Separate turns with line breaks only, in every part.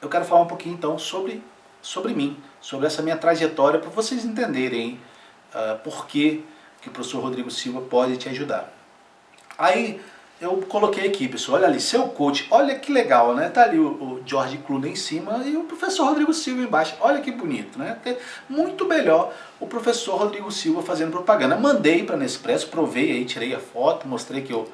eu quero falar um pouquinho então sobre mim, sobre essa minha trajetória, para vocês entenderem por que o professor Rodrigo Silva pode te ajudar. Aí eu coloquei aqui, pessoal, olha ali, seu coach, olha que legal, né? Tá ali o George Clooney em cima e o professor Rodrigo Silva embaixo, olha que bonito, né? Muito melhor o professor Rodrigo Silva fazendo propaganda. Mandei para Nespresso, provei aí, tirei a foto, mostrei que eu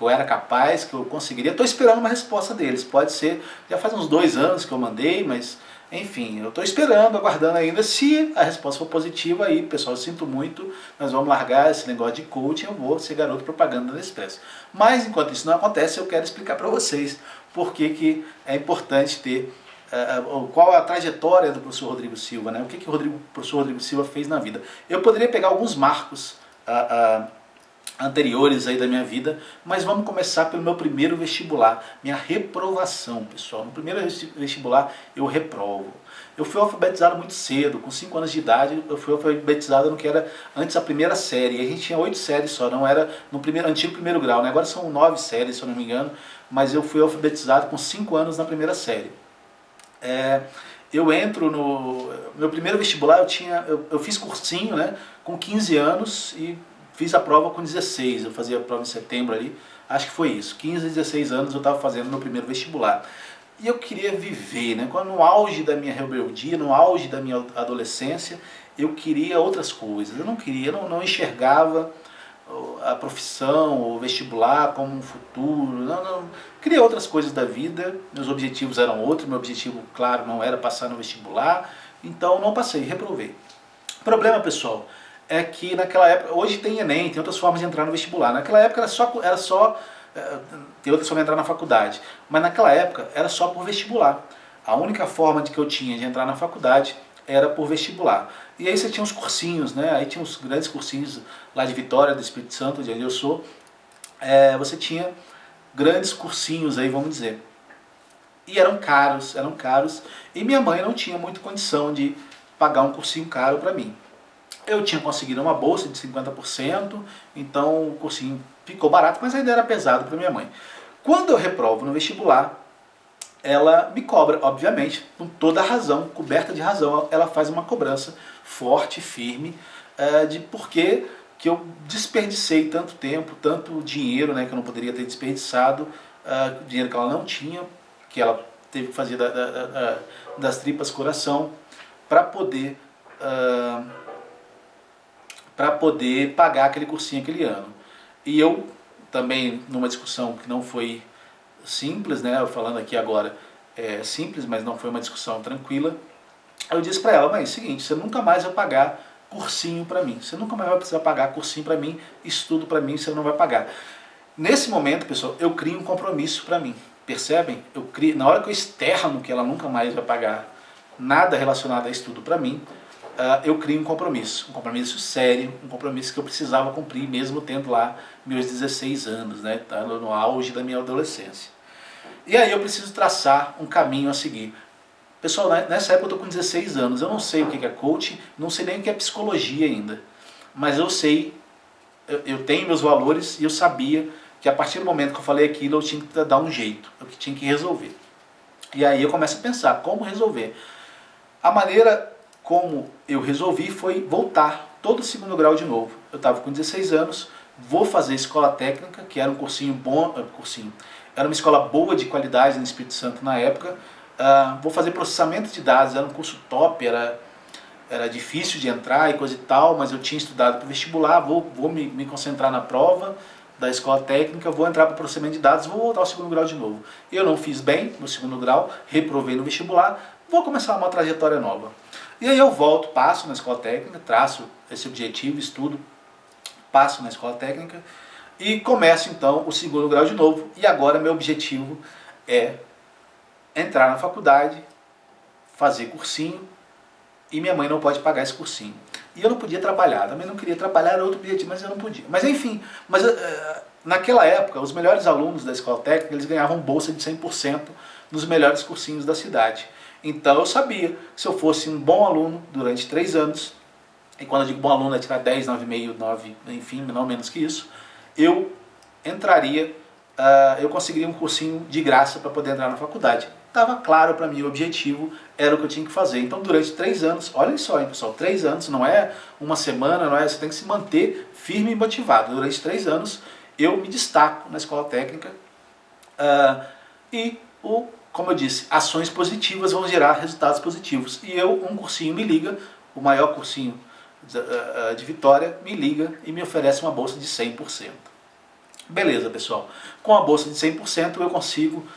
era capaz, que eu conseguiria. Estou esperando uma resposta deles, pode ser, já faz uns 2 anos que eu mandei, mas enfim, eu estou esperando, aguardando ainda. Se a resposta for positiva, aí, pessoal, eu sinto muito, nós vamos largar esse negócio de coaching, eu vou ser garoto propaganda da Nespresso. Mas, enquanto isso não acontece, eu quero explicar para vocês por que é importante ter, qual a trajetória do professor Rodrigo Silva, né? O que o professor Rodrigo Silva fez na vida. Eu poderia pegar alguns marcos anteriores aí da minha vida, mas vamos começar pelo meu primeiro vestibular, minha reprovação, pessoal. No primeiro vestibular eu reprovo. Eu fui alfabetizado muito cedo, com 5 anos de idade eu fui alfabetizado no que era antes a primeira série. A gente tinha 8 séries só, não era no antigo primeiro grau, né? Agora são 9 séries, se eu não me engano, mas eu fui alfabetizado com 5 anos na primeira série. Eu entro no meu primeiro vestibular, eu fiz cursinho, né, com 15 anos e fiz a prova com 16, eu fazia a prova em setembro ali, acho que foi isso, 15, 16 anos eu estava fazendo meu primeiro vestibular. E eu queria viver, né? No auge da minha rebeldia, no auge da minha adolescência, eu queria outras coisas, eu não queria, não enxergava a profissão, o vestibular como um futuro, não, queria outras coisas da vida, meus objetivos eram outros, meu objetivo, claro, não era passar no vestibular, então não passei, reprovei. O problema, pessoal, é que naquela época, hoje tem Enem, tem outras formas de entrar no vestibular, naquela época era só tem outras formas de entrar na faculdade, mas naquela época era só por vestibular. A única forma que eu tinha de entrar na faculdade era por vestibular. E aí você tinha uns cursinhos, né? Aí tinha uns grandes cursinhos lá de Vitória, do Espírito Santo, de onde eu sou. Você tinha grandes cursinhos aí, vamos dizer. E eram caros, e minha mãe não tinha muita condição de pagar um cursinho caro para mim. Eu tinha conseguido uma bolsa de 50%, então o cursinho ficou barato, mas ainda era pesado para minha mãe. Quando eu reprovo no vestibular, ela me cobra, obviamente, com toda a razão, coberta de razão, ela faz uma cobrança forte, firme, de por que eu desperdicei tanto tempo, tanto dinheiro, né, que eu não poderia ter desperdiçado, dinheiro que ela não tinha, que ela teve que fazer das tripas coração, para poder pagar aquele cursinho aquele ano. E eu também, numa discussão que não foi simples, né, eu falando aqui agora é simples, mas não foi uma discussão tranquila, eu disse para ela, mãe, é o seguinte, você nunca mais vai pagar cursinho para mim, você nunca mais vai precisar pagar cursinho para mim, estudo para mim, você não vai pagar. Nesse momento, pessoal, eu crio um compromisso para mim, percebem? Na hora que eu externo que ela nunca mais vai pagar nada relacionado a estudo para mim, eu crio um compromisso sério, um compromisso que eu precisava cumprir, mesmo tendo lá meus 16 anos, né, tá no auge da minha adolescência. E aí eu preciso traçar um caminho a seguir. Pessoal, nessa época eu estou com 16 anos, eu não sei o que é coaching, não sei nem o que é psicologia ainda, mas eu sei, eu tenho meus valores e eu sabia que a partir do momento que eu falei aquilo eu tinha que dar um jeito, eu tinha que resolver. E aí eu começo a pensar, como resolver? A maneira como eu resolvi foi voltar todo o segundo grau de novo. Eu estava com 16 anos, vou fazer escola técnica, que era um cursinho bom, era uma escola boa de qualidade no Espírito Santo na época. Vou fazer processamento de dados, era um curso top, era difícil de entrar e coisa e tal, mas eu tinha estudado para o vestibular, vou me concentrar na prova da escola técnica, vou entrar para o processamento de dados, vou voltar ao segundo grau de novo. Eu não fiz bem no segundo grau, reprovei no vestibular, vou começar uma trajetória nova. E aí eu volto, passo na escola técnica, traço esse objetivo, estudo, passo na escola técnica e começo então o segundo grau de novo. E agora meu objetivo é entrar na faculdade, fazer cursinho, e minha mãe não pode pagar esse cursinho. E eu não podia trabalhar, também não queria trabalhar, era outro objetivo, mas eu não podia. Mas enfim, naquela época, os melhores alunos da escola técnica, eles ganhavam bolsa de 100% nos melhores cursinhos da cidade. Então eu sabia que se eu fosse um bom aluno durante 3 anos, e quando eu digo bom aluno é tirar 10, 9,5, 9, enfim, não menos que isso, eu entraria, eu conseguiria um cursinho de graça para poder entrar na faculdade. estava claro para mim o objetivo, era o que eu tinha que fazer. Então durante 3 anos, olhem só, hein, pessoal, 3 anos não é uma semana, não é, você tem que se manter firme e motivado. Durante 3 anos eu me destaco na escola técnica como eu disse, ações positivas vão gerar resultados positivos. E um cursinho me liga, o maior cursinho de Vitória, me liga e me oferece uma bolsa de 100%. Beleza, pessoal. Com a bolsa de 100% eu consigo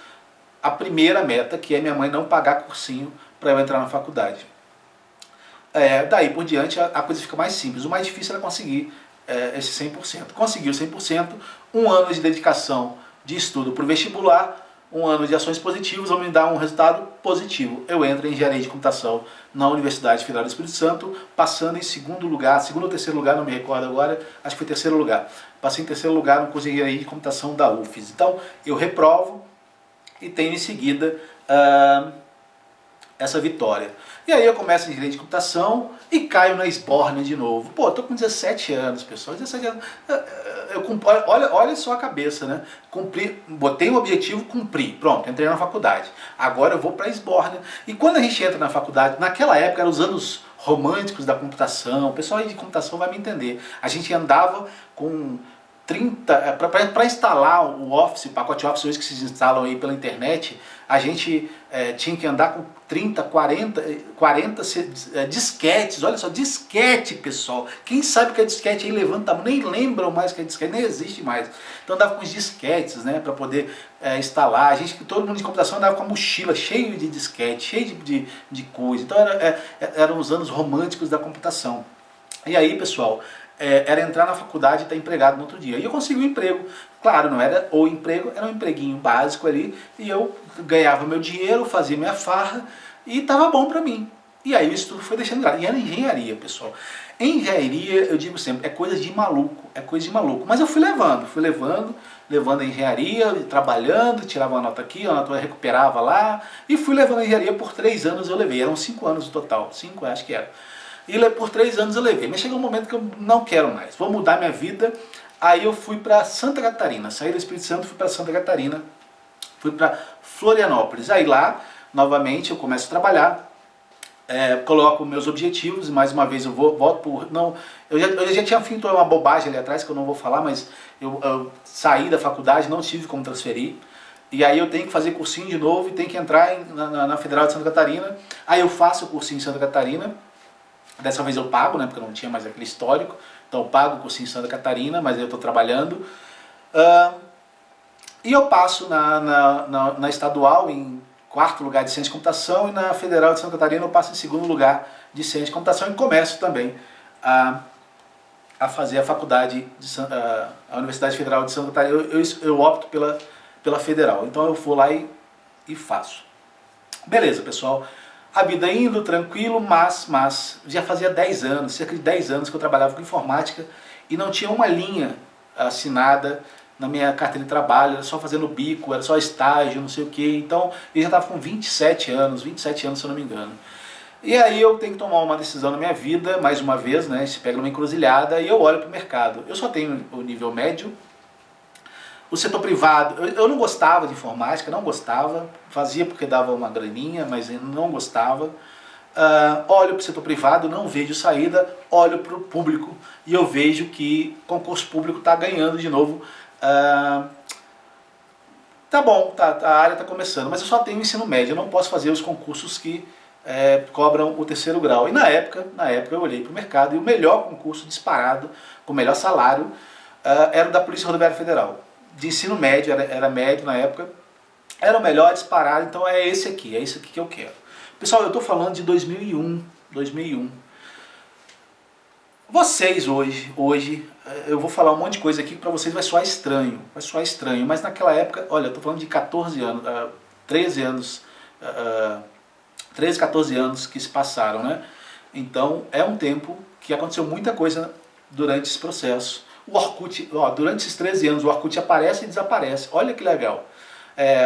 a primeira meta, que é minha mãe não pagar cursinho para eu entrar na faculdade. Daí por diante a coisa fica mais simples. O mais difícil era conseguir esse 100%. Consegui o 100%, um ano de dedicação de estudo para o vestibular, um ano de ações positivas vão me dar um resultado positivo. Eu entro em engenharia de computação na Universidade Federal do Espírito Santo, passando em segundo lugar, segundo ou terceiro lugar, não me recordo agora, acho que foi terceiro lugar. Passei em terceiro lugar no curso de engenharia de computação da UFES. Então eu reprovo e tenho em seguida essa vitória. E aí eu começo em engenharia de computação e caio na esbórnia de novo. Pô, eu tô com 17 anos, pessoal, 17 anos. Olha só a cabeça, né? Botei um objetivo, cumpri. Pronto, entrei na faculdade. Agora eu vou para a esbórnia. E quando a gente entra na faculdade, naquela época eram os anos românticos da computação, o pessoal aí de computação vai me entender. A gente andava com 30, para instalar o Office, o pacote Office hoje que se instalam aí pela internet, a gente tinha que andar com 30, 40 disquetes. Olha só, disquete, pessoal. Quem sabe o que é disquete aí levanta a mão, nem lembram mais o que é disquete, nem existe mais. Então andava com os disquetes, né, para poder instalar. Todo mundo de computação andava com a mochila cheia de disquete, cheio de coisa. Então eram os anos românticos da computação. E aí, pessoal, era entrar na faculdade e estar empregado no outro dia. E eu consegui um emprego. Claro, não era o emprego, era um empreguinho básico ali. E eu ganhava meu dinheiro, fazia minha farra e estava bom para mim. E aí o estudo foi deixando de lado. E era engenharia, pessoal. Engenharia, eu digo sempre, é coisa de maluco. É coisa de maluco. Mas eu fui levando a engenharia, trabalhando, tirava uma nota aqui, uma nota eu recuperava lá. E fui levando a engenharia por 3 anos eu levei. Eram 5 anos no total. 5, acho que era. E por 3 anos eu levei, mas chegou um momento que eu não quero mais, vou mudar minha vida. Aí eu fui para Santa Catarina, saí do Espírito Santo, fui para Santa Catarina, fui para Florianópolis. Aí lá, novamente, eu começo a trabalhar, coloco meus objetivos, mais uma vez eu volto por... Não, eu já tinha feito uma bobagem ali atrás, que eu não vou falar, mas eu saí da faculdade, não tive como transferir. E aí eu tenho que fazer cursinho de novo e tenho que entrar na Federal de Santa Catarina. Aí eu faço o cursinho em Santa Catarina. Dessa vez eu pago, né, porque eu não tinha mais aquele histórico. Então eu pago o cursinho em Santa Catarina, mas eu estou trabalhando. E eu passo na estadual em 4º lugar de ciência de computação e na Federal de Santa Catarina eu passo em 2º lugar de ciência de computação e começo também a fazer a faculdade, a Universidade Federal de Santa Catarina. Eu opto pela Federal, então eu vou lá e faço. Beleza, pessoal. A vida indo, tranquilo, mas já fazia 10 anos, cerca de 10 anos que eu trabalhava com informática e não tinha uma linha assinada na minha carteira de trabalho, era só fazendo bico, era só estágio, não sei o que. Então eu já estava com 27 anos se eu não me engano. E aí eu tenho que tomar uma decisão na minha vida, mais uma vez, né, se pega numa encruzilhada e eu olho para o mercado. Eu só tenho o nível médio. O setor privado, eu não gostava de informática, não gostava, fazia porque dava uma graninha, mas eu não gostava. Olho para o setor privado, não vejo saída, olho para o público e eu vejo que o concurso público está ganhando de novo. Tá bom, a área está começando, mas eu só tenho ensino médio, eu não posso fazer os concursos que cobram o 3º grau. E na época eu olhei para o mercado e o melhor concurso disparado, com o melhor salário, era o da Polícia Rodoviária Federal. De ensino médio, era médio na época, era o melhor disparado, então é esse aqui que eu quero. Pessoal, eu estou falando de 2001. Vocês hoje, eu vou falar um monte de coisa aqui que para vocês vai soar estranho, mas naquela época, olha, eu estou falando de 14 anos, 13, 14 anos que se passaram, né? Então é um tempo que aconteceu muita coisa durante esse processo. O Orkut, durante esses 13 anos, o Orkut aparece e desaparece. Olha que legal.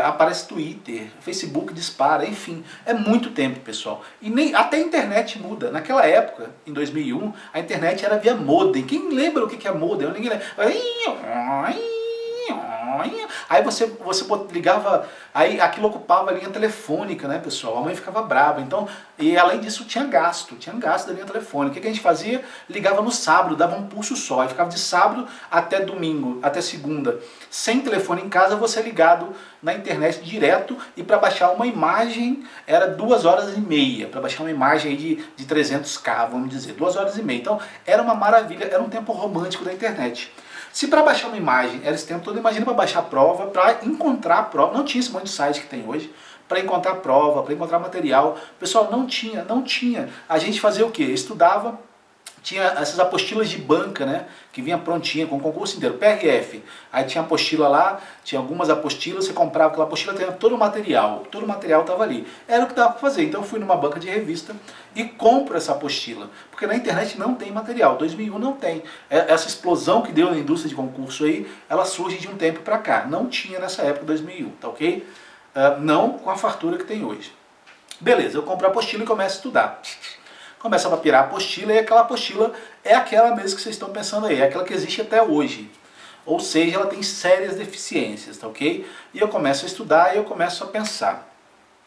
Aparece Twitter, Facebook dispara, enfim. É muito tempo, pessoal. E até a internet muda. Naquela época, em 2001, a internet era via modem. Quem lembra o que é modem? Ninguém lembra. Aí você ligava, aí aquilo ocupava a linha telefônica, né, pessoal? A mãe ficava brava. Então, e além disso tinha gasto da linha telefônica. O que a gente fazia? Ligava no sábado, dava um pulso só, e ficava de sábado até domingo, até segunda. Sem telefone em casa, você ligado na internet direto, e para baixar uma imagem era 2 horas e meia, para baixar uma imagem aí de 300k, vamos dizer, 2 horas e meia. Então era uma maravilha, era um tempo romântico da internet. Se para baixar uma imagem era esse tempo todo, imagina para baixar a prova, para encontrar a prova, não tinha esse monte de site que tem hoje, para encontrar prova, para encontrar material. Pessoal, não tinha. A gente fazia o quê? Estudava, tinha essas apostilas de banca, né, que vinha prontinha, com o concurso inteiro, PRF. Aí tinha apostila lá, tinha algumas apostilas, você comprava aquela apostila, tinha todo o material estava ali. Era o que dava para fazer. Então eu fui numa banca de revista e compro essa apostila, porque na internet não tem material, 2001 não tem. Essa explosão que deu na indústria de concurso aí, ela surge de um tempo para cá. Não tinha nessa época, 2001, tá ok? Não com a fartura que tem hoje. Beleza, eu compro a apostila e começo a estudar. Começa a papirar a apostila, e aquela apostila é aquela mesmo que vocês estão pensando aí, é aquela que existe até hoje. Ou seja, ela tem sérias deficiências, tá ok? E eu começo a estudar e eu começo a pensar.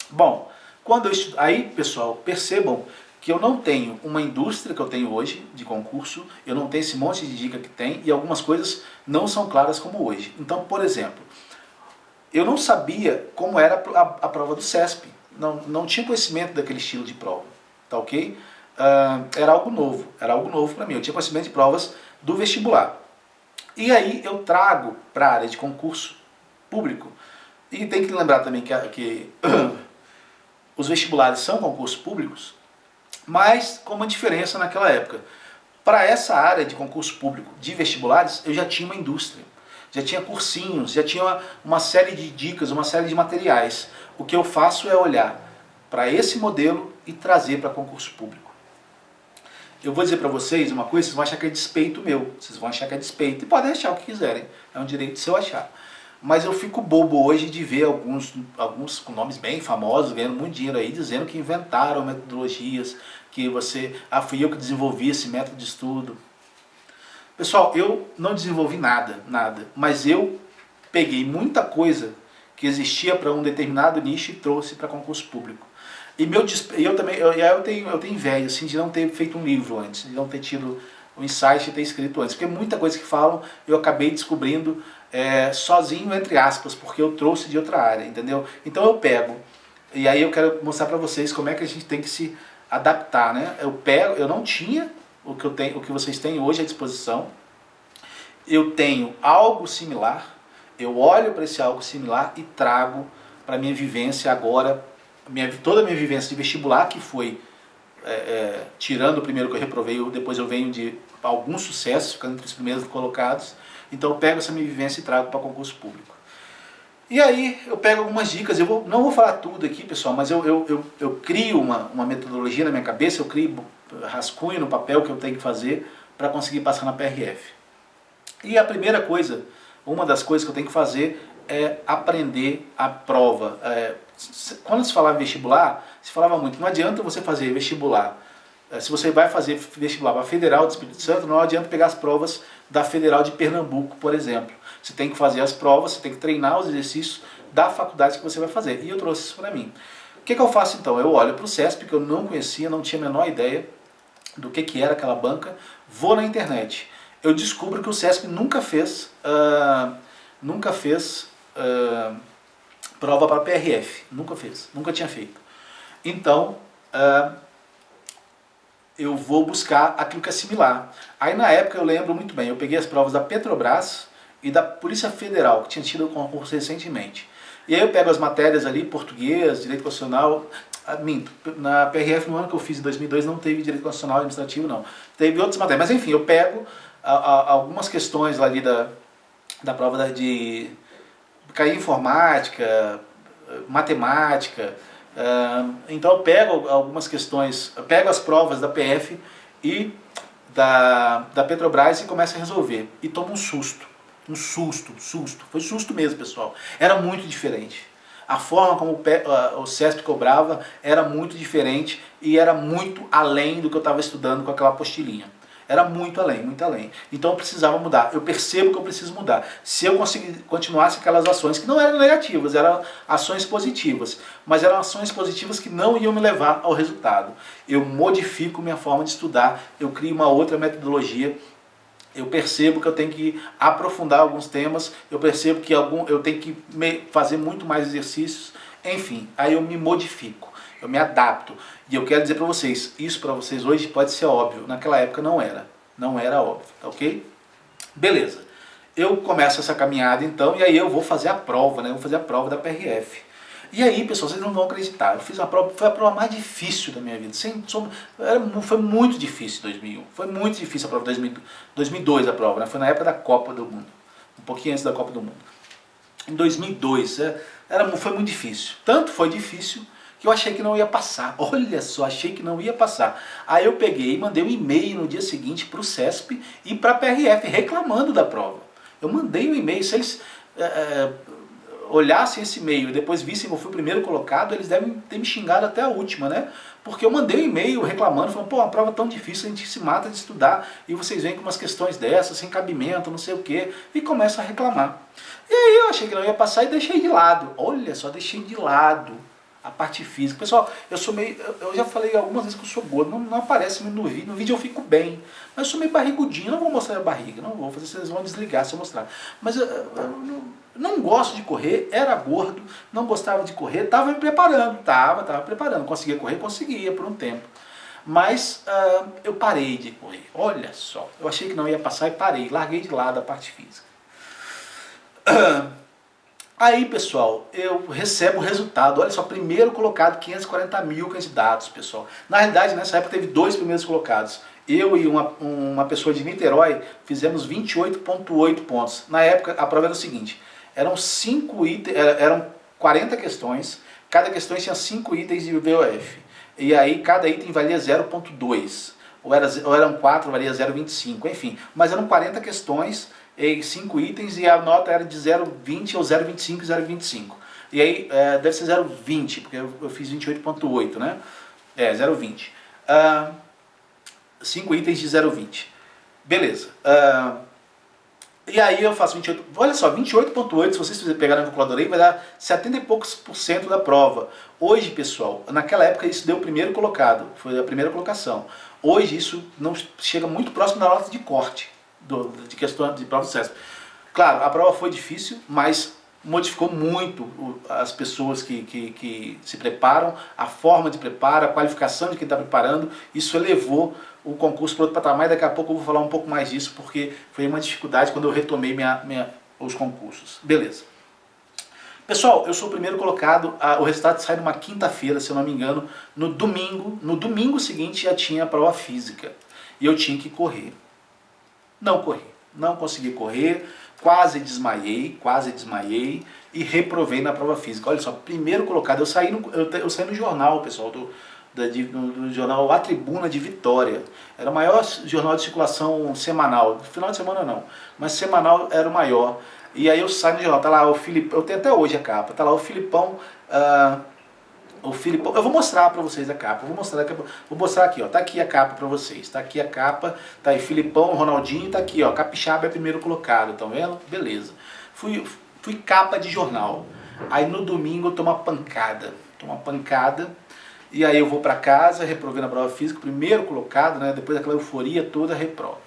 Bom, quando eu estudo, aí, pessoal, percebam que eu não tenho uma indústria que eu tenho hoje de concurso, eu não tenho esse monte de dica que tem, e algumas coisas não são claras como hoje. Então, por exemplo, eu não sabia como era a prova do CESP, não tinha conhecimento daquele estilo de prova, tá ok? Era algo novo para mim. Eu tinha conhecimento de provas do vestibular. E aí eu trago para a área de concurso público, e tem que lembrar também que os vestibulares são concursos públicos, mas com uma diferença naquela época. Para essa área de concurso público de vestibulares, eu já tinha uma indústria, já tinha cursinhos, já tinha uma série de dicas, uma série de materiais. O que eu faço é olhar para esse modelo e trazer para concurso público. Eu vou dizer para vocês uma coisa, vocês vão achar que é despeito meu, vocês vão achar que é despeito, e podem achar o que quiserem, é um direito seu achar. Mas eu fico bobo hoje de ver alguns com nomes bem famosos, ganhando muito dinheiro aí, dizendo que inventaram metodologias, que fui eu que desenvolvi esse método de estudo. Pessoal, eu não desenvolvi nada, mas eu peguei muita coisa que existia para um determinado nicho e trouxe para concurso público. E eu tenho inveja assim, de não ter feito um livro antes, de não ter tido o insight de ter escrito antes, porque muita coisa que falam eu acabei descobrindo sozinho, entre aspas, porque eu trouxe de outra área, entendeu? Então eu pego, e aí eu quero mostrar para vocês como é que a gente tem que se adaptar, né? Eu não tinha o que vocês têm hoje à disposição, eu tenho algo similar, eu olho para esse algo similar e trago para minha vivência agora, toda a minha vivência de vestibular, que foi, tirando o primeiro que eu reprovei, depois eu venho de alguns sucessos, ficando entre os primeiros colocados, então eu pego essa minha vivência e trago para concurso público. E aí eu pego algumas dicas, não vou falar tudo aqui, pessoal, mas eu crio uma metodologia na minha cabeça, eu crio rascunho no papel que eu tenho que fazer para conseguir passar na PRF. E a primeira coisa, uma das coisas que eu tenho que fazer é aprender a prova. Quando se falava em vestibular, se falava muito, não adianta você fazer vestibular. Se você vai fazer vestibular para a Federal do Espírito Santo, não adianta pegar as provas da Federal de Pernambuco, por exemplo. Você tem que fazer as provas, você tem que treinar os exercícios da faculdade que você vai fazer. E eu trouxe isso para mim. O que eu faço então? Eu olho para o CESP, que eu não conhecia, não tinha a menor ideia do que era aquela banca, vou na internet. Eu descubro que o CESP nunca fez prova para PRF, nunca tinha feito. Então, eu vou buscar aquilo que é similar. Aí na época eu lembro muito bem, eu peguei as provas da Petrobras e da Polícia Federal, que tinha tido o concurso recentemente. E aí eu pego as matérias ali, português, direito constitucional, minto, na PRF no ano que eu fiz, em 2002, não teve direito constitucional administrativo não. Teve outras matérias, mas enfim, eu pego algumas questões ali da prova de cair informática, matemática. Então eu pego algumas questões, eu pego as provas da PF e da Petrobras e começo a resolver. E tomo um susto. Foi susto mesmo, pessoal. Era muito diferente. A forma como o CESP cobrava era muito diferente e era muito além do que eu estava estudando com aquela apostilinha. Era muito além, muito além. Então eu precisava mudar. Eu percebo que eu preciso mudar. Se eu conseguir continuasse aquelas ações que não eram negativas, eram ações positivas, mas eram ações positivas que não iam me levar ao resultado. Eu modifico minha forma de estudar, eu crio uma outra metodologia. Eu percebo que eu tenho que aprofundar alguns temas, eu percebo que eu tenho que fazer muito mais exercícios, enfim, aí eu me modifico, eu me adapto. E eu quero dizer para vocês, isso para vocês hoje pode ser óbvio, naquela época não era óbvio, tá ok? Beleza, eu começo essa caminhada então, e aí eu vou fazer a prova, né? Eu vou fazer a prova da PRF. E aí, pessoal, vocês não vão acreditar, eu fiz a prova, foi a prova mais difícil da minha vida. Foi muito difícil 2001, foi muito difícil a prova de 2002, a prova, né? Foi na época da Copa do Mundo, um pouquinho antes da Copa do Mundo. Em 2002, foi muito difícil, tanto foi difícil que eu achei que não ia passar. Olha só, achei que não ia passar. Aí eu peguei e mandei um e-mail no dia seguinte para o CESP e para a PRF reclamando da prova. Eu mandei um e-mail, se eles olhassem esse e-mail e depois vissem que eu fui o primeiro colocado, eles devem ter me xingado até a última, né? Porque eu mandei um e-mail reclamando, falando, pô, uma prova tão difícil, a gente se mata de estudar, e vocês vêm com umas questões dessas, sem cabimento, não sei o quê, e começam a reclamar. E aí eu achei que não ia passar e deixei de lado. Olha só, deixei de lado a parte física. Pessoal, eu já falei algumas vezes que eu sou gordo, não aparece no vídeo, no vídeo eu fico bem, mas eu sou meio barrigudinho, não vou mostrar a barriga, não vou fazer, vocês vão desligar se eu mostrar. Mas eu não gosto de correr, era gordo, não gostava de correr, estava me preparando, estava preparando, conseguia correr, conseguia por um tempo. Mas eu parei de correr, olha só, eu achei que não ia passar e parei, larguei de lado a parte física. Aí, pessoal, eu recebo o resultado, olha só, primeiro colocado, 540 mil candidatos, pessoal. Na realidade, nessa época teve 2 primeiros colocados. Eu e uma pessoa de Niterói fizemos 28,8 pontos. Na época, a prova era o seguinte, eram 5 itens, eram 40 questões, cada questão tinha 5 itens de VOF. E aí, cada item valia 0,2. Ou eram 4, valia 0,25, enfim. Mas eram 40 questões, 5 itens, e a nota era de 0,20 ou 0,25 e 0,25. E aí deve ser 0,20, porque eu fiz 28,8, né? 0,20. 5 itens de 0,20. Beleza. E aí eu faço 28, olha só, 28,8, se vocês pegarem na calculadora aí, vai dar 70 e poucos por cento da prova. Hoje, pessoal, naquela época isso deu o primeiro colocado, foi a primeira colocação. Hoje isso não chega muito próximo da nota de corte, de questão de prova do CESP. Claro, a prova foi difícil, mas modificou muito as pessoas que se preparam, a forma de preparo, a qualificação de quem está preparando. Isso elevou o concurso para outro patamar, e daqui a pouco eu vou falar um pouco mais disso, porque foi uma dificuldade quando eu retomei os concursos. Beleza. Pessoal, eu sou o primeiro colocado, o resultado sai numa quinta-feira, se eu não me engano. No domingo seguinte já tinha a prova física, e eu tinha que correr. Não corri, não consegui correr, quase desmaiei e reprovei na prova física. Olha só, primeiro colocado, eu saí no jornal, pessoal, do jornal A Tribuna de Vitória. Era o maior jornal de circulação semanal, final de semana não, mas semanal era o maior. E aí eu saio no jornal, tá lá o Filipão, eu tenho até hoje a capa, tá lá o Filipão, eu vou mostrar pra vocês a capa, vou mostrar aqui, ó, tá aqui a capa pra vocês, tá aqui a capa, tá aí Filipão, Ronaldinho, tá aqui, ó, Capixaba é primeiro colocado, estão vendo? Beleza. Fui capa de jornal. Aí no domingo eu tomo uma pancada, e aí eu vou pra casa, reprovei na prova física, primeiro colocado, né, depois daquela euforia toda, reprovo.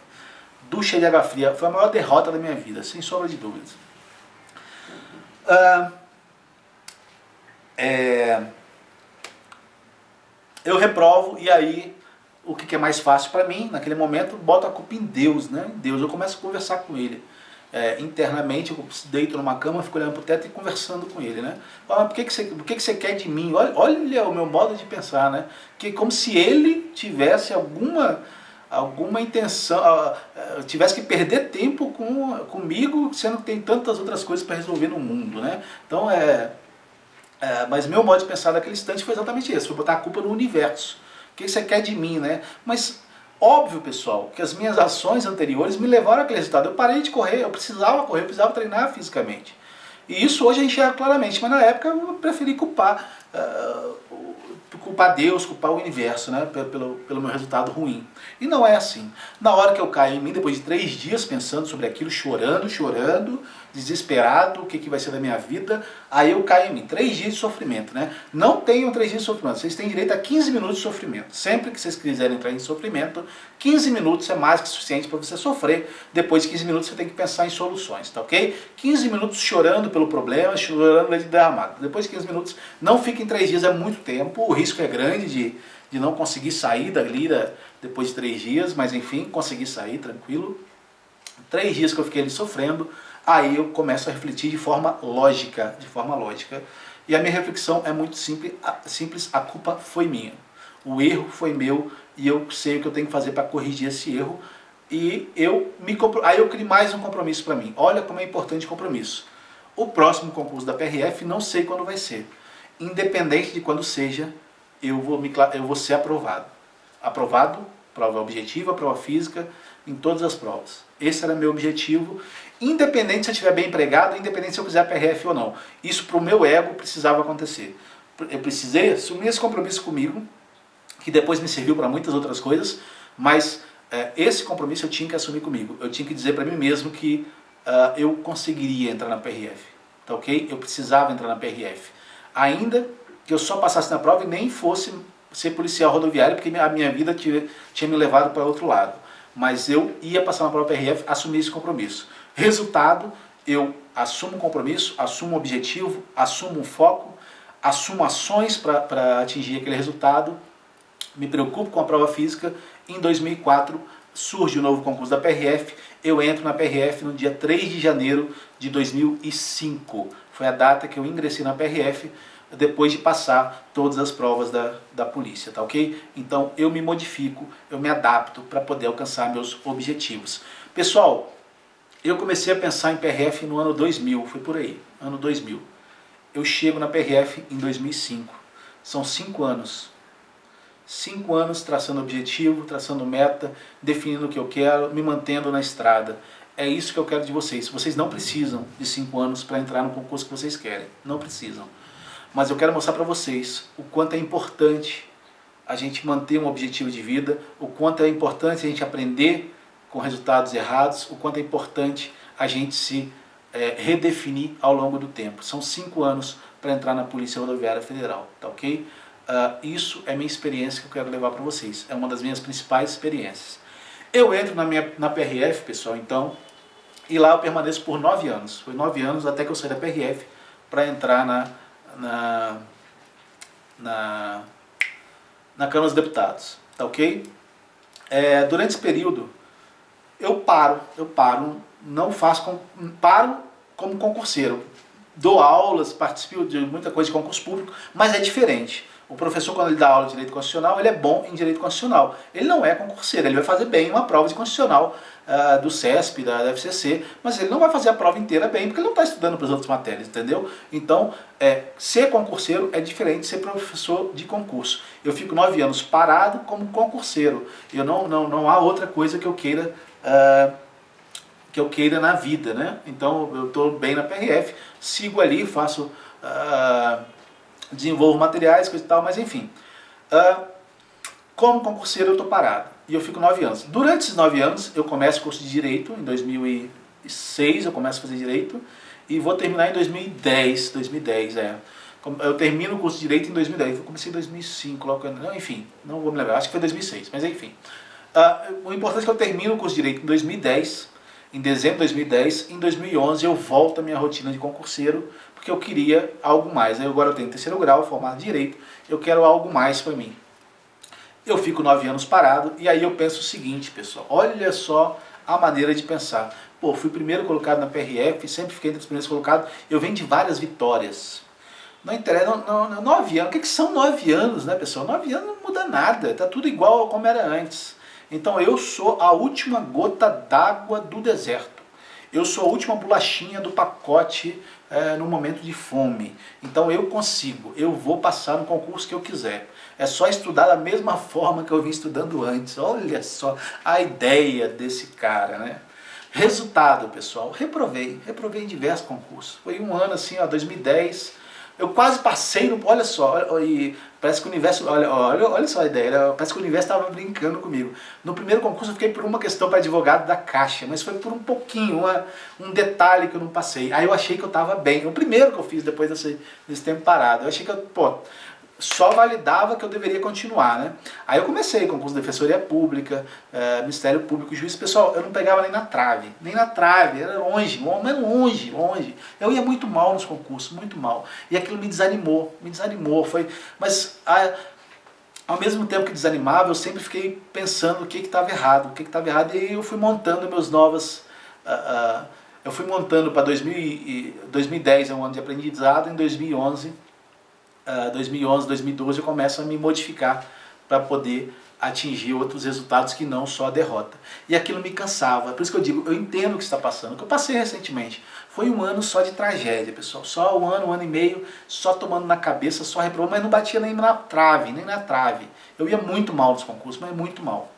Ducha de água fria, foi a maior derrota da minha vida, sem sombra de dúvidas. Eu reprovo, e aí o que é mais fácil para mim, naquele momento, boto a culpa em Deus, né? Em Deus, eu começo a conversar com Ele. Internamente, eu deito numa cama, fico olhando para o teto e conversando com Ele, né? Mas por que você quer de mim? Olha o meu modo de pensar, né? Que como se Ele tivesse alguma intenção, tivesse que perder tempo comigo, sendo que tem tantas outras coisas para resolver no mundo, né? Então mas meu modo de pensar naquele instante foi exatamente esse, foi botar a culpa no universo. O que você quer de mim, né? Mas óbvio, pessoal, que as minhas ações anteriores me levaram àquele resultado. Eu parei de correr, eu precisava correr, eu precisava treinar fisicamente. E isso hoje a gente enxerga claramente, mas na época eu preferi culpar. culpar Deus, culpar o universo, né, pelo meu resultado ruim. E não é assim. Na hora que eu caio em mim, depois de 3 dias pensando sobre aquilo, chorando, desesperado, o que vai ser da minha vida, aí eu caio em mim. 3 dias de sofrimento, né? Não tenham 3 dias de sofrimento, vocês têm direito a 15 minutos de sofrimento. Sempre que vocês quiserem entrar em sofrimento, 15 minutos é mais que suficiente para você sofrer. Depois de 15 minutos você tem que pensar em soluções, tá ok? 15 minutos chorando pelo problema, chorando leite derramado. Depois de 15 minutos, não fiquem 3 dias, é muito tempo, o risco é grande de não conseguir sair dali depois de 3 dias, mas enfim, consegui sair tranquilo. 3 dias que eu fiquei ali sofrendo, aí eu começo a refletir de forma lógica, e a minha reflexão é muito simples, a culpa foi minha. O erro foi meu e eu sei o que eu tenho que fazer para corrigir esse erro. E aí eu crio mais um compromisso para mim. Olha como é importante o compromisso. O próximo concurso da PRF não sei quando vai ser. Independente de quando seja, eu vou ser aprovado. Aprovado, prova objetiva, prova física, em todas as provas. Esse era meu objetivo, independente se eu estiver bem empregado, independente se eu quiser a PRF ou não. Isso para o meu ego precisava acontecer. Eu precisei assumir esse compromisso comigo, que depois me serviu para muitas outras coisas, mas esse compromisso eu tinha que assumir comigo. Eu tinha que dizer para mim mesmo que eu conseguiria entrar na PRF, tá ok? Eu precisava entrar na PRF. Ainda que eu só passasse na prova e nem fosse ser policial rodoviário, porque a minha vida tinha me levado para outro lado. Mas eu ia passar na prova PRF, assumir esse compromisso. Resultado, eu assumo um compromisso, assumo um objetivo, assumo um foco, assumo ações para atingir aquele resultado, me preocupo com a prova física. Em 2004 surge o novo concurso da PRF, eu entro na PRF no dia 3 de janeiro de 2005. Foi a data que eu ingressei na PRF, depois de passar todas as provas da polícia, tá ok? Então eu me modifico, eu me adapto para poder alcançar meus objetivos. Pessoal, eu comecei a pensar em PRF no ano 2000, foi por aí, ano 2000. Eu chego na PRF em 2005, são 5 anos. 5 anos traçando objetivo, traçando meta, definindo o que eu quero, me mantendo na estrada. É isso que eu quero de vocês. Vocês não precisam de 5 anos para entrar no concurso que vocês querem, não precisam. Mas eu quero mostrar para vocês o quanto é importante a gente manter um objetivo de vida, o quanto é importante a gente aprender com resultados errados, o quanto é importante a gente se redefinir ao longo do tempo. São 5 anos para entrar na Polícia Rodoviária Federal, tá ok? Isso é minha experiência que eu quero levar para vocês, é uma das minhas principais experiências. Eu entro na PRF, pessoal, então, e lá eu permaneço por 9 anos. Foi 9 anos até que eu saí da PRF para entrar na Câmara dos Deputados, tá ok? Durante esse período, eu paro, não faço, paro como concurseiro. Dou aulas, participo de muita coisa de concurso público, mas é diferente. O professor, quando ele dá aula de direito constitucional, ele é bom em direito constitucional. Ele não é concurseiro, ele vai fazer bem uma prova de constitucional do CESP, da FCC, mas ele não vai fazer a prova inteira bem, porque ele não está estudando para as outras matérias, entendeu? Então, ser concurseiro é diferente de ser professor de concurso. Eu fico 9 anos parado como concurseiro. Não há outra coisa que eu queira na vida, né? Então, eu estou bem na PRF, sigo ali, faço... desenvolvo materiais, coisa e tal, mas enfim. Como concurseiro eu estou parado. E eu fico 9 anos. Durante esses 9 anos, eu começo o curso de Direito, em 2006 eu começo a fazer Direito, e vou terminar em 2010, Eu termino o curso de Direito em 2010, eu comecei em 2005, enfim, não vou me lembrar, acho que foi 2006, mas enfim. O importante é que eu termino o curso de Direito em 2010, em dezembro de 2010, em 2011 eu volto à minha rotina de concurseiro, porque eu queria algo mais. Agora eu tenho 3º grau, formado em Direito, eu quero algo mais para mim. Eu fico 9 anos parado, e aí eu penso o seguinte, pessoal, olha só a maneira de pensar. Pô, fui primeiro colocado na PRF, sempre fiquei entre os primeiros colocados, eu venho de várias vitórias. Não interessa, 9 anos, o que são 9 anos, né, pessoal? 9 anos não muda nada, tá tudo igual a como era antes. Então eu sou a última gota d'água do deserto. Eu sou a última bolachinha do pacote no momento de fome. Então eu consigo, eu vou passar no concurso que eu quiser. É só estudar da mesma forma que eu vim estudando antes. Olha só a ideia desse cara, né? Resultado, pessoal, reprovei em diversos concursos. Foi um ano assim, 2010, Eu quase passei no... Olha só, e parece que o universo... Olha só a ideia, parece que o universo estava brincando comigo. No primeiro concurso eu fiquei por uma questão para advogado da Caixa, mas foi por um pouquinho, um detalhe que eu não passei. Aí eu achei que eu estava bem. O primeiro que eu fiz depois desse tempo parado. Eu achei que só validava que eu deveria continuar, né? Aí eu comecei concurso de Defensoria Pública, Ministério Público, Juiz. Pessoal, eu não pegava nem na trave, era longe, longe. Eu ia muito mal nos concursos, muito mal. E aquilo me desanimou, mas ao mesmo tempo que desanimava, eu sempre fiquei pensando o que estava errado, e aí eu fui montando meus novos... eu fui montando para 2010, é um ano de aprendizado, em 2011, 2012 eu começo a me modificar para poder atingir outros resultados que não só a derrota. E aquilo me cansava, por isso que eu digo, eu entendo o que está passando, o que eu passei recentemente. Foi um ano só de tragédia, pessoal, só um ano e meio, só tomando na cabeça, só reprovando, mas não batia nem na trave, Eu ia muito mal nos concursos, mas muito mal.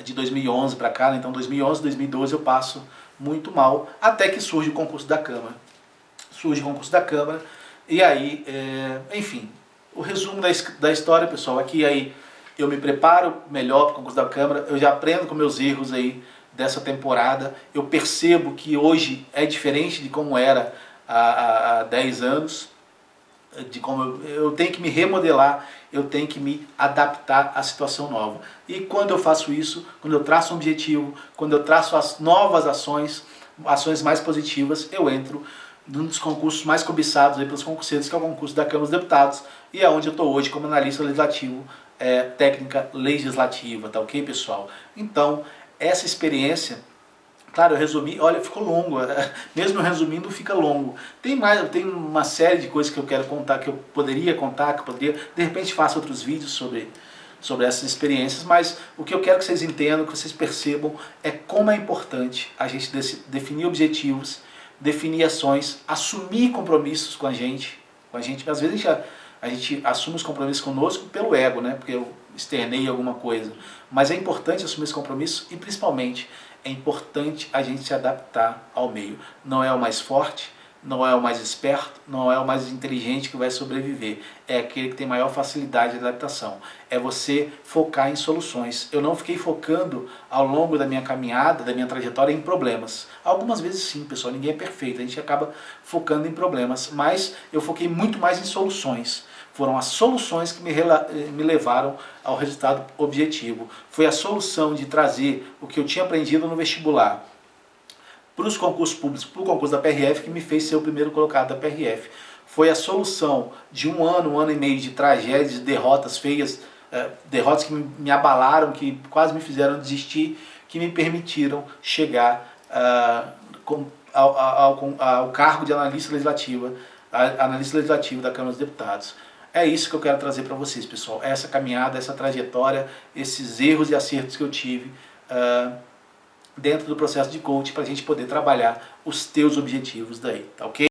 De 2011 para cá, né? Então 2011, 2012 eu passo muito mal, até que surge o concurso da Câmara. E aí, enfim, o resumo da história, pessoal, aqui aí eu me preparo melhor para o concurso da Câmara, eu já aprendo com meus erros aí dessa temporada, eu percebo que hoje é diferente de como era há 10 anos, de como eu tenho que me remodelar, eu tenho que me adaptar à situação nova. E quando eu faço isso, quando eu traço um objetivo, quando eu traço as novas ações mais positivas, eu entro num dos concursos mais cobiçados aí pelos concurseiros, que é o concurso da Câmara dos Deputados, e é onde eu estou hoje como analista legislativo, técnica legislativa, tá ok, pessoal? Então, essa experiência, claro, eu resumi, olha, ficou longo, mesmo resumindo fica longo. Tem uma série de coisas que eu quero contar, que eu poderia contar, de repente faço outros vídeos sobre essas experiências, mas o que eu quero que vocês entendam, que vocês percebam, é como é importante a gente definir objetivos, definir ações, assumir compromissos com a gente. Às vezes a gente assume os compromissos conosco pelo ego, né? Porque eu externei alguma coisa. Mas é importante assumir esse compromisso e, principalmente, é importante a gente se adaptar ao meio. Não é o mais forte, não é o mais esperto, não é o mais inteligente que vai sobreviver. É aquele que tem maior facilidade de adaptação. É você focar em soluções. Eu não fiquei focando ao longo da minha caminhada, da minha trajetória, em problemas. Algumas vezes sim, pessoal, ninguém é perfeito, a gente acaba focando em problemas, mas eu foquei muito mais em soluções. Foram as soluções que me levaram ao resultado objetivo. Foi a solução de trazer o que eu tinha aprendido no vestibular para os concursos públicos, para o concurso da PRF, que me fez ser o primeiro colocado da PRF. Foi a solução de um ano e meio de tragédias, de derrotas feias, derrotas que me abalaram, que quase me fizeram desistir, que me permitiram chegar ao cargo de analista legislativo da Câmara dos Deputados. É isso que eu quero trazer para vocês, pessoal. Essa caminhada, essa trajetória, esses erros e acertos que eu tive dentro do processo de coaching, para a gente poder trabalhar os teus objetivos daí, tá ok?